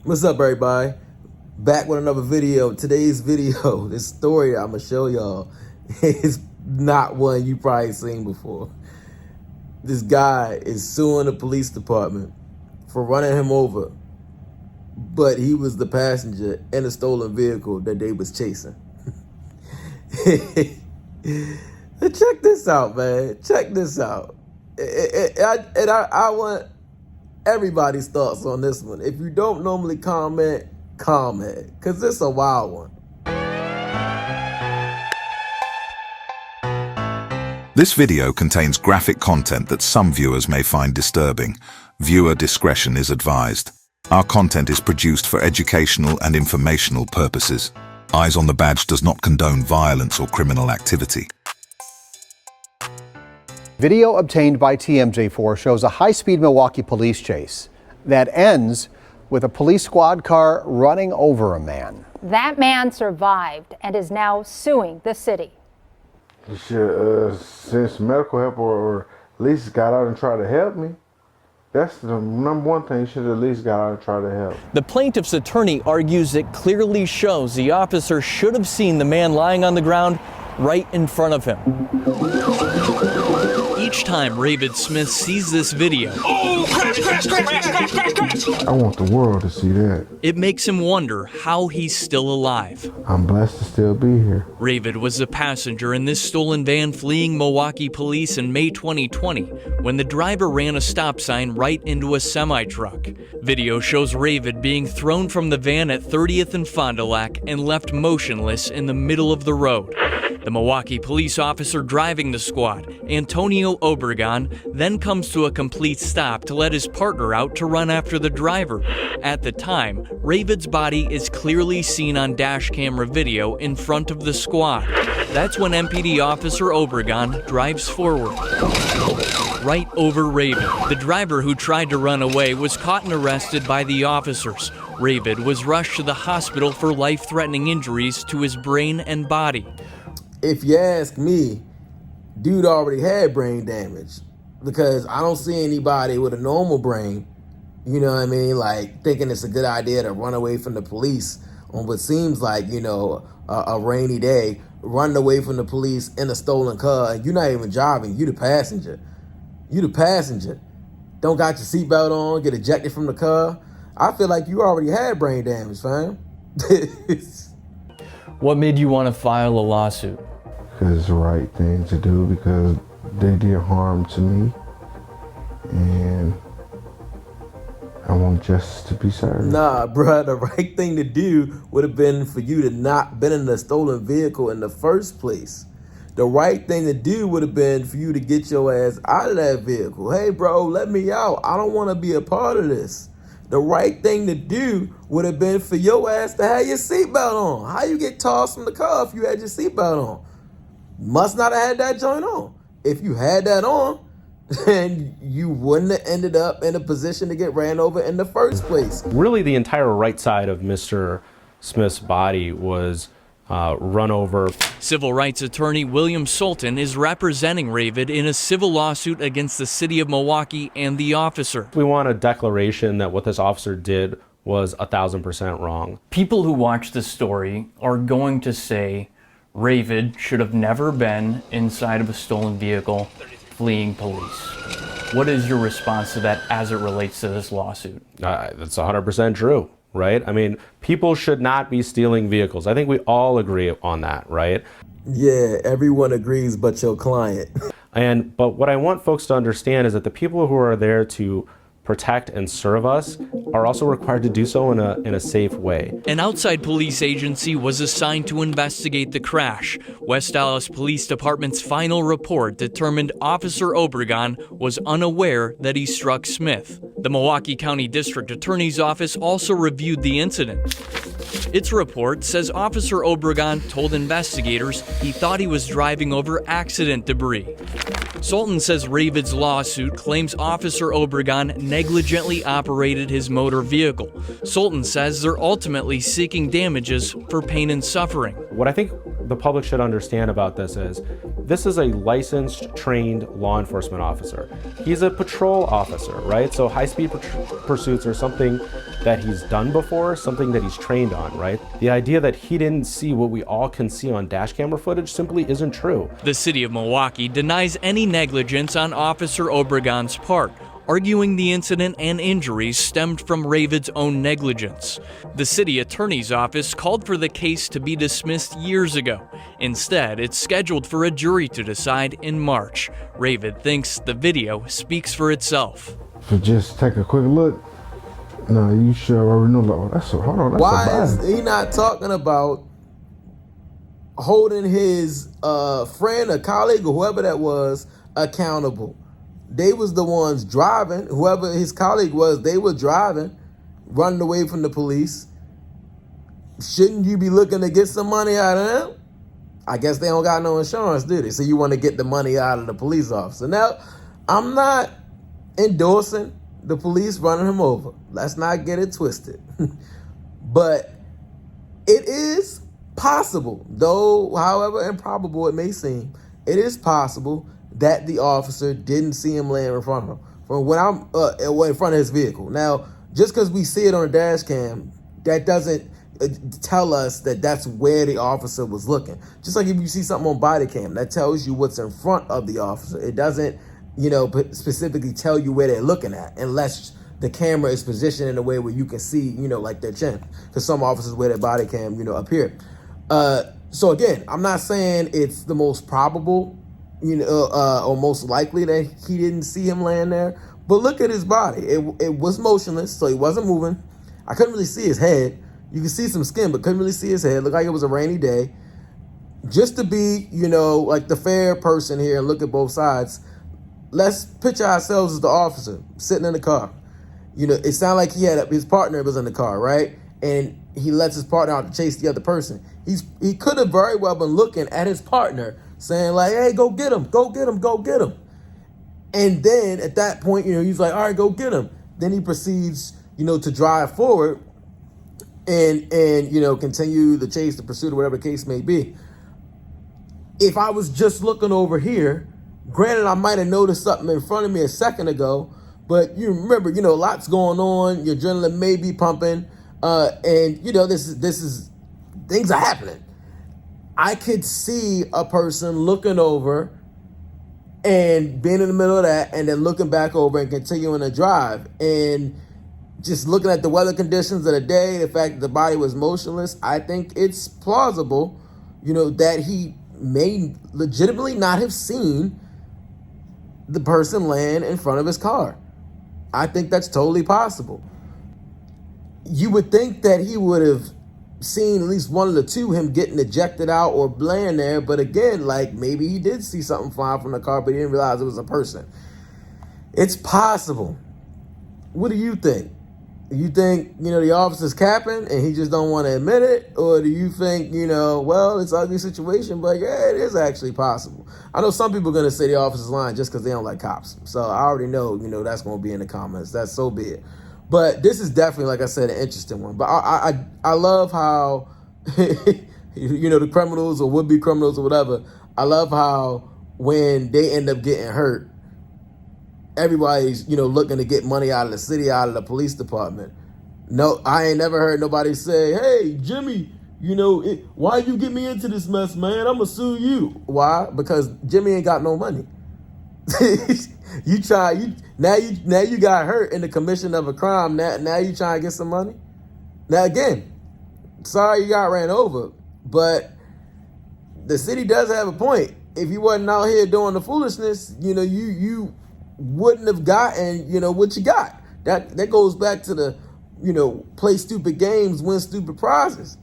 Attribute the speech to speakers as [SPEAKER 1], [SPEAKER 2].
[SPEAKER 1] What's up, everybody? Back with another video. Today's video, this story I'm gonna show y'all is not one you probably seen before. This guy is suing the police department for running him over, but he was the passenger in a stolen vehicle that they was chasing. Check this out, man. Check this out. I want everybody's thoughts on this one. If you don't normally comment, because it's a wild one.
[SPEAKER 2] This video contains graphic content that some viewers may find disturbing. Viewer discretion is advised. Our content is produced for educational and informational purposes. Eyes on the Badge does not condone violence or criminal activity.
[SPEAKER 3] Video obtained by TMJ4 shows a high-speed Milwaukee police chase that ends with a police squad car running over a man.
[SPEAKER 4] That man survived and is now suing the city.
[SPEAKER 5] You should send some medical help or at least got out and tried to help me. That's the number one thing. You should at least got out and tried to help.
[SPEAKER 6] The plaintiff's attorney argues it clearly shows the officer should have seen the man lying on the ground right in front of him. Each time Ravid Smith sees this video,
[SPEAKER 5] I want the world to see that.
[SPEAKER 6] It makes him wonder how he's still alive.
[SPEAKER 5] I'm blessed to still be here.
[SPEAKER 6] Ravid was a passenger in this stolen van fleeing Milwaukee police in May 2020 when the driver ran a stop sign right into a semi-truck. Video shows Ravid being thrown from the van at 30th and Fond du Lac and left motionless in the middle of the road. The Milwaukee police officer driving the squad, Antonio Obregon, then comes to a complete stop to let his partner out to run after the driver. At the time, Ravid's body is clearly seen on dash camera video in front of the squad. That's when MPD officer Obregon drives forward, right over Ravid. The driver who tried to run away was caught and arrested by the officers. Ravid was rushed to the hospital for life-threatening injuries to his brain and body.
[SPEAKER 1] If you ask me, dude already had brain damage, because I don't see anybody with a normal brain, you know what I mean, like thinking it's a good idea to run away from the police on what seems like, you know, a rainy day, running away from the police in a stolen car, and you're not even driving, you the passenger. You the passenger. Don't got your seatbelt on, get ejected from the car. I feel like you already had brain damage, fam.
[SPEAKER 6] What made you want to file a lawsuit?
[SPEAKER 5] Because it's the right thing to do, because they did harm to me, and I want justice to be served.
[SPEAKER 1] Nah, bruh, the right thing to do would have been for you to not been in the stolen vehicle in the first place. The right thing to do would have been for you to get your ass out of that vehicle. Hey, bro, let me out. I don't want to be a part of this. The right thing to do would have been for your ass to have your seatbelt on. How you get tossed from the car if you had your seatbelt on? Must not have had that joint on. If you had that on, then you wouldn't have ended up in a position to get ran over in the first place.
[SPEAKER 7] Really, the entire right side of Mr. Smith's body was run over.
[SPEAKER 6] Civil rights attorney William Sultan is representing Ravid in a civil lawsuit against the city of Milwaukee and the officer.
[SPEAKER 7] We want a declaration that what this officer did was 1,000% wrong.
[SPEAKER 6] People who watch this story are going to say Ravid should have never been inside of a stolen vehicle fleeing police. What is your response to that as it relates to this lawsuit?
[SPEAKER 7] That's 100% true. Right? I mean, people should not be stealing vehicles. I think we all agree on that, right?
[SPEAKER 1] Yeah, everyone agrees but your client.
[SPEAKER 7] But what I want folks to understand is that the people who are there to protect and serve us are also required to do so in a safe way.
[SPEAKER 6] An outside police agency was assigned to investigate the crash. West Dallas Police Department's final report determined Officer Obregon was unaware that he struck Smith. The Milwaukee County District Attorney's Office also reviewed the incident. Its report says Officer Obregon told investigators he thought he was driving over accident debris. Sultan says Ravid's lawsuit claims Officer Obregon negligently operated his motor vehicle. Sultan says they're ultimately seeking damages for pain and suffering.
[SPEAKER 7] What I think the public should understand about this is a licensed, trained law enforcement officer. He's a patrol officer, right? So high-speed pursuits are something that he's done before, something that he's trained on, right? The idea that he didn't see what we all can see on dash camera footage simply isn't true.
[SPEAKER 6] The city of Milwaukee denies any negligence on Officer Obregon's part, arguing the incident and injuries stemmed from Ravid's own negligence. The city attorney's office called for the case to be dismissed years ago. Instead, it's scheduled for a jury to decide in March. Ravid thinks the video speaks for itself.
[SPEAKER 5] For just take a quick look, no, you should already know. Like, oh, that's a, hold on, that's
[SPEAKER 1] Why
[SPEAKER 5] a
[SPEAKER 1] is
[SPEAKER 5] bad.
[SPEAKER 1] he not talking about holding his friend or colleague or whoever that was accountable? They was the ones driving. Whoever his colleague was, they were driving, running away from the police. Shouldn't you be looking to get some money out of them? I guess they don't got no insurance, do they? So you want to get the money out of the police officer. Now, I'm not endorsing the police running him over. Let's not get it twisted. But it is possible, though however improbable it may seem, it is possible that the officer didn't see him laying in front of him from when I'm in front of his vehicle. Now, just because we see it on a dash cam, that doesn't tell us that that's where the officer was looking. Just like if you see something on body cam, that tells you what's in front of the officer. It doesn't, specifically tell you where they're looking at, unless the camera is positioned in a way where you can see, like their chin. Because some officers wear their body cam, up here. So again, I'm not saying it's the most probable, or most likely that he didn't see him laying there. But look at his body. It was motionless, so he wasn't moving. I couldn't really see his head. You can see some skin, but couldn't really see his head. Looked like it was a rainy day. Just to be, like the fair person here and look at both sides, let's picture ourselves as the officer sitting in the car. It sounded like he had his partner was in the car, right? And he lets his partner out to chase the other person. He could have very well been looking at his partner, saying like, hey, go get him, go get him, go get him. And then at that point, he's like, all right, go get him. Then he proceeds, to drive forward and continue the chase, the pursuit, or whatever the case may be. If I was just looking over here, granted, I might have noticed something in front of me a second ago, but you remember, lots going on. Your adrenaline may be pumping, and this is things are happening. I could see a person looking over and being in the middle of that, and then looking back over and continuing to drive, and just looking at the weather conditions of the day, the fact that the body was motionless. I think it's plausible, that he may legitimately not have seen the person laying in front of his car. I think that's totally possible. You would think that he would have seen at least one of the two, him getting ejected out or laying there. But again, like maybe he did see something flying from the car, but he didn't realize it was a person. It's possible. What do you think? You think, the officer's capping and he just don't want to admit it? Or do you think, well, it's an ugly situation, but yeah, it is actually possible. I know some people are going to say the officer's lying just because they don't like cops. So I already know, that's going to be in the comments. That's so be it. But this is definitely, like I said, an interesting one. But I love how, the criminals or would-be criminals or whatever, I love how when they end up getting hurt, everybody's, looking to get money out of the city, out of the police department. No, I ain't never heard nobody say, hey, Jimmy, why you get me into this mess, man? I'm going to sue you. Why? Because Jimmy ain't got no money. Now you got hurt in the commission of a crime. Now you trying to get some money? Now, again, sorry you got ran over, but the city does have a point. If you wasn't out here doing the foolishness, you wouldn't have gotten, what you got. That goes back to the, play stupid games, win stupid prizes.